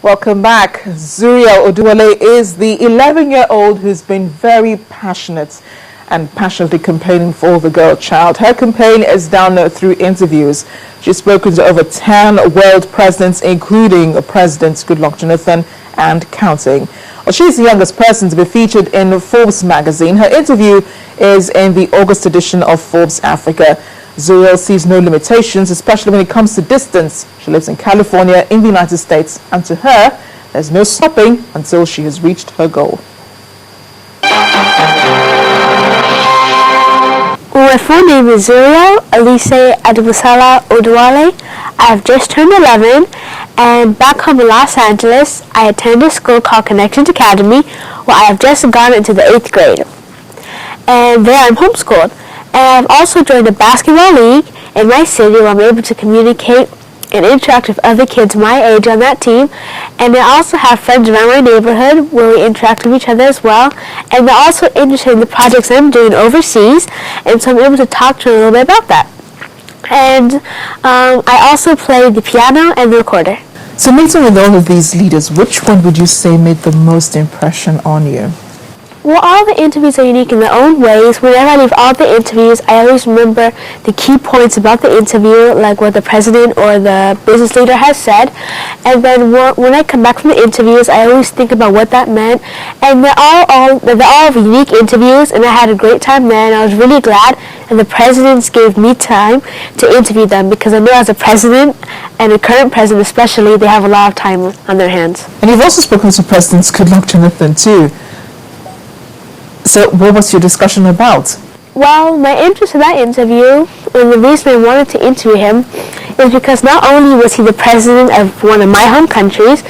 Welcome back. Zuriel Oduwole is the 11-year-old who's been very passionate and passionately campaigning for the girl child. Her campaign is done through interviews. She's spoken to over 10 world presidents, including President Goodluck Jonathan and counting. Well, she's the youngest person to be featured in Forbes magazine. Her interview is in the August edition of Forbes Africa. Zuriel sees no limitations, especially when it comes to distance. She lives in California in the United States, and to her, there's no stopping until she has reached her goal. My full name is Zuriel Oduwole. I have just turned 11, and back home in Los Angeles, I attend a school called Connections Academy, where I have just gone into the 8th grade. And there I'm homeschooled. And I've also joined a basketball league in my city where I'm able to communicate and interact with other kids my age on that team. And I also have friends around my neighborhood where we interact with each other as well. And they're also interested in the projects I'm doing overseas, and so I'm able to talk to them a little bit about that. And I also play the piano and the recorder. So meeting with all of these leaders, which one would you say made the most impression on you? Well, all the interviews are unique in their own ways. Whenever I leave all the interviews, I always remember the key points about the interview, like what the president or the business leader has said. And then when I come back from the interviews, I always think about what that meant. And they're all unique interviews, and I had a great time there, and I was really glad. And the presidents gave me time to interview them, because I know as a president, and a current president especially, they have a lot of time on their hands. And you've also spoken to President Goodluck Jonathan too. So what was your discussion about? Well, my interest in that interview, and the reason I wanted to interview him, is because not only was he the president of one of my home countries,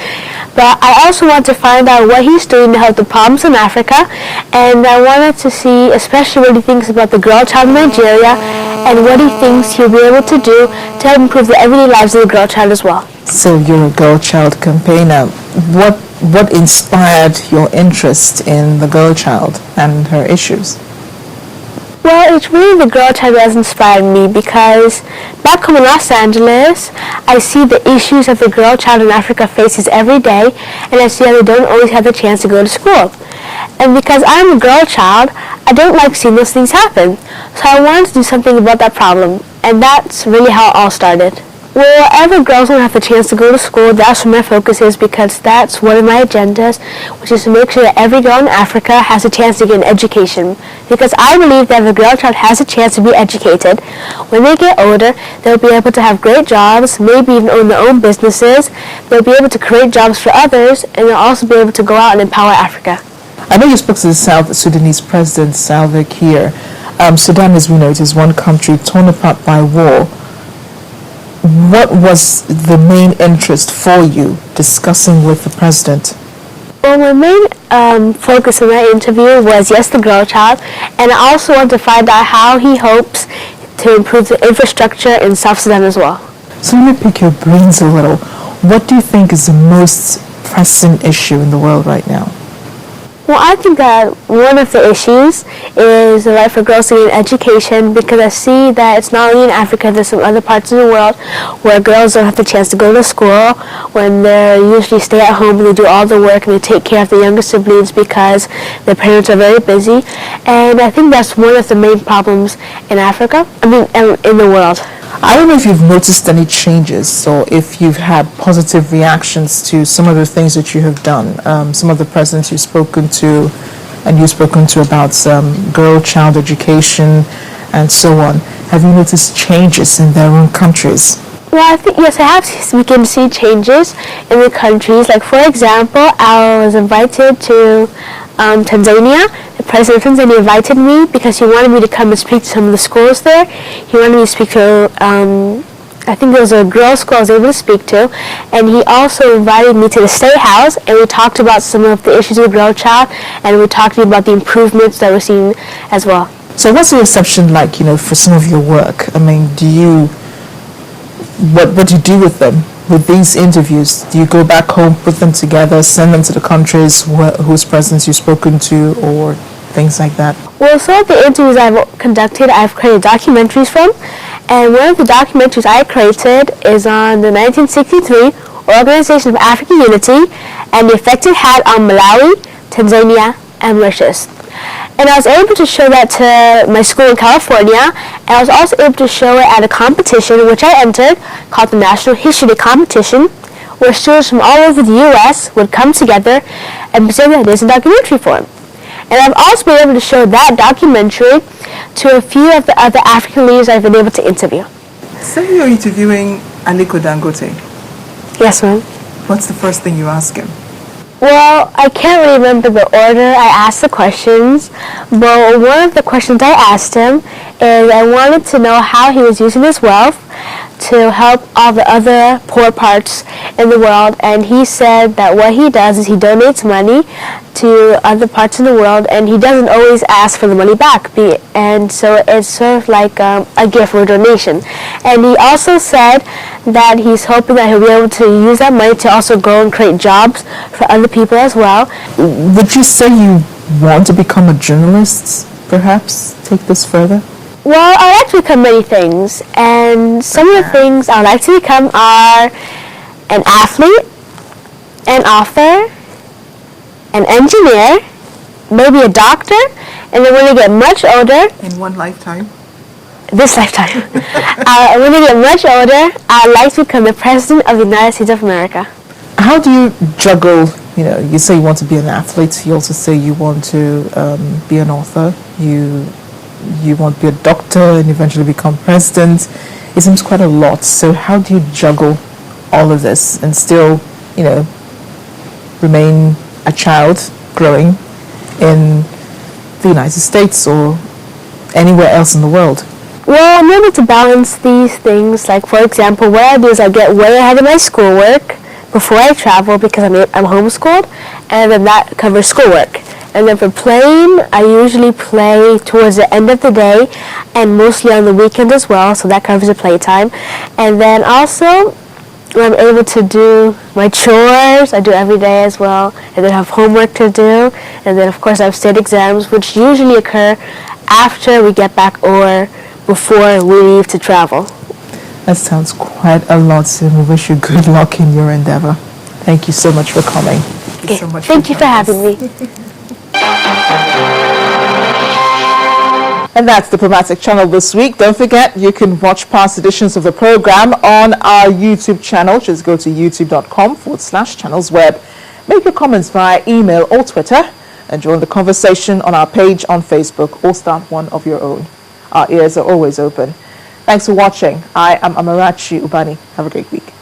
but I also wanted to find out what he's doing to help the problems in Africa, and I wanted to see especially what he thinks about the girl child in Nigeria, and what he thinks he'll be able to do to help improve the everyday lives of the girl child as well. So you're a girl child campaigner. What inspired your interest in the girl child and her issues? Well, it's really the girl child that has inspired me, because back home in Los Angeles, I see the issues that the girl child in Africa faces every day, and I see how they don't always have the chance to go to school. And because I'm a girl child, I don't like seeing those things happen. So I wanted to do something about that problem, and that's really how it all started. Wherever girls don't have the chance to go to school, that's where my focus is, because that's one of my agendas, which is to make sure that every girl in Africa has a chance to get an education. Because I believe that if a girl child has a chance to be educated, when they get older, they'll be able to have great jobs, maybe even own their own businesses, they'll be able to create jobs for others, and they'll also be able to go out and empower Africa. I know you spoke to the South Sudanese President Salva Kiir. Sudan, as we know, it is one country torn apart by war. What was the main interest for you discussing with the president? Well, my main focus in that interview was, yes, the girl child, and I also wanted to find out how he hopes to improve the infrastructure in South Sudan as well. So let me pick your brains a little. What do you think is the most pressing issue in the world right now? Well, I think that one of the issues is the right for girls to get an education, because I see that it's not only in Africa, there's some other parts of the world where girls don't have the chance to go to school, when they usually stay at home and they do all the work and they take care of the younger siblings because their parents are very busy. And I think that's one of the main problems in Africa, in the world. I don't know if you've noticed any changes, or if you've had positive reactions to some of the things that you have done. Some of the presidents you've spoken to, about girl child education and so on. Have you noticed changes in their own countries? Well, I think, yes, I have. We can see changes in the countries. Like, for example, I was invited to Tanzania. The president of Tanzania invited me because he wanted me to come and speak to some of the schools there. He wanted me to speak to, I think there was a girls' school I was able to speak to, and he also invited me to the State House, and we talked about some of the issues of the girl child, and we talked about the improvements that we're seeing as well. So what's the reception like, for some of your work? I mean, what do you do with them? With these interviews, do you go back home, put them together, send them to the countries whose presidents you've spoken to, or things like that? Well, some of the interviews I've conducted, I've created documentaries from, and one of the documentaries I created is on the 1963 Organization of African Unity, and the effect it had on Malawi, Tanzania, and Mauritius. And I was able to show that to my school in California, and I was also able to show it at a competition which I entered called the National History Day Competition, where students from all over the U.S. would come together and present their ideas in documentary form. And I've also been able to show that documentary to a few of the other African leaders I've been able to interview. Say you're interviewing Aliko Dangote. Yes, ma'am. What's the first thing you ask him? Well, I can't really remember the order I asked the questions, but one of the questions I asked him is I wanted to know how he was using his wealth to help all the other poor parts in the world, and he said that what he does is he donates money to other parts in the world, and he doesn't always ask for the money back, and so it's sort of like a gift or a donation. And he also said that he's hoping that he'll be able to use that money to also go and create jobs for other people as well. Would you say you want to become a journalist, perhaps? Take this further? Well, I like to become many things, and some of the things I would like to become are an athlete, an author, an engineer, maybe a doctor, and then when I get much older... In one lifetime? This lifetime. When I get much older, I'd like to become the President of the United States of America. How do you juggle, you say you want to be an athlete, you also say you want to be an author, you want to be a doctor and eventually become president. It seems quite a lot. So how do you juggle all of this and still, remain a child growing in the United States or anywhere else in the world? Well, I'm able to balance these things. Like, for example, what I do is I get way ahead of my schoolwork before I travel because I'm homeschooled, and then that covers schoolwork. And then for playing, I usually play towards the end of the day and mostly on the weekend as well, so that covers the playtime. And then also, I'm able to do my chores. I do every day as well, and then have homework to do. And then, of course, I have state exams, which usually occur after we get back or before we leave to travel. That sounds quite a lot, so we wish you good luck in your endeavor. Thank you so much for coming. Thank you so much. Thank you for having me. And that's Diplomatic Channel this week. Don't forget, you can watch past editions of the program on our YouTube channel. Just go to youtube.com/channelsweb. Make your comments via email or Twitter and join the conversation on our page on Facebook or start one of your own. Our ears are always open. Thanks for watching. I am Amarachi Ubani. Have a great week.